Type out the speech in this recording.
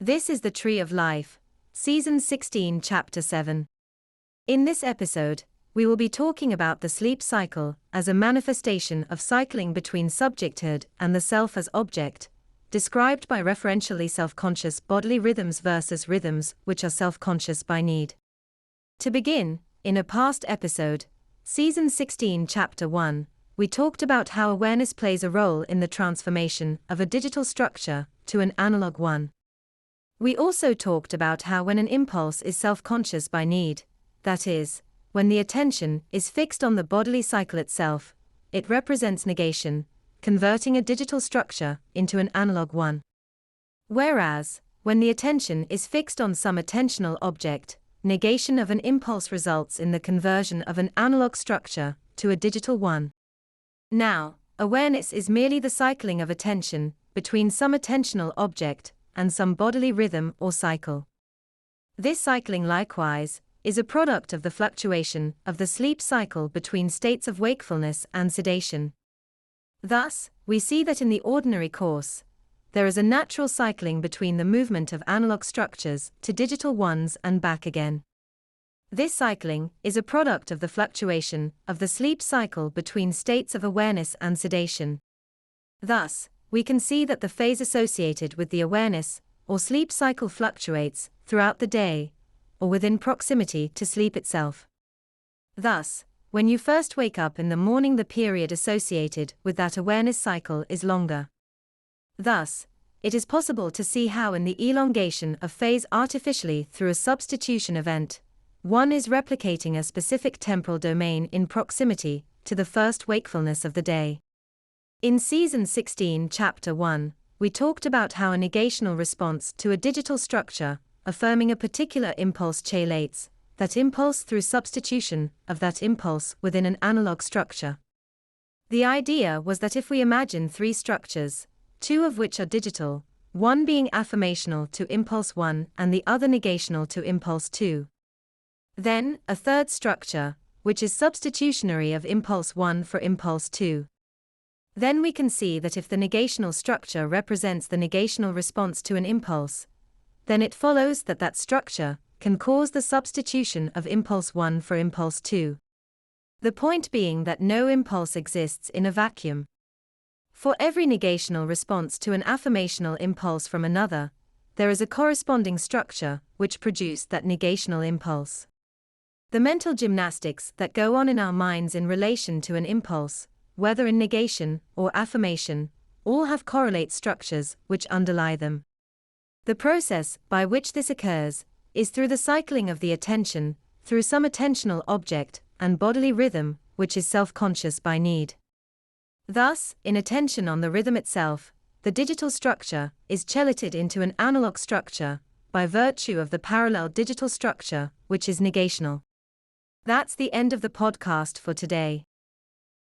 This is the Tree of Life, Season 16, Chapter 7. In this episode, we will be talking about the sleep cycle as a manifestation of cycling between subjecthood and the self as object, described by referentially self-conscious bodily rhythms versus rhythms which are self-conscious by need. To begin, in a past episode, Season 16, Chapter 1, we talked about how awareness plays a role in the transformation of a digital structure to an analog one. We also talked about how when an impulse is self-conscious by need, that is, when the attention is fixed on the bodily cycle itself, it represents negation, converting a digital structure into an analog one. Whereas, when the attention is fixed on some attentional object, negation of an impulse results in the conversion of an analog structure to a digital one. Now, awareness is merely the cycling of attention between some attentional object and some bodily rhythm or cycle. This cycling likewise is a product of the fluctuation of the sleep cycle between states of wakefulness and sedation. Thus, we see that in the ordinary course, there is a natural cycling between the movement of analog structures to digital ones and back again. This cycling is a product of the fluctuation of the sleep cycle between states of awareness and sedation. Thus, we can see that the phase associated with the awareness or sleep cycle fluctuates throughout the day, or within proximity to sleep itself. Thus, when you first wake up in the morning, the period associated with that awareness cycle is longer. Thus, it is possible to see how in the elongation of phase artificially through a substitution event, one is replicating a specific temporal domain in proximity to the first wakefulness of the day. In Season 16, Chapter 1, we talked about how a negational response to a digital structure, affirming a particular impulse chelates that impulse through substitution of that impulse within an analog structure. The idea was that if we imagine three structures, two of which are digital, one being affirmational to impulse 1 and the other negational to impulse 2, then a third structure, which is substitutionary of impulse 1 for impulse 2. Then we can see that if the negational structure represents the negational response to an impulse, then it follows that that structure can cause the substitution of impulse 1 for impulse 2. The point being that no impulse exists in a vacuum. For every negational response to an affirmational impulse from another, there is a corresponding structure which produced that negational impulse. The mental gymnastics that go on in our minds in relation to an impulse, whether in negation or affirmation, all have correlate structures which underlie them. The process by which this occurs is through the cycling of the attention through some attentional object and bodily rhythm which is self-conscious by need. Thus, in attention on the rhythm itself, the digital structure is chelated into an analog structure by virtue of the parallel digital structure which is negational. That's the end of the podcast for today.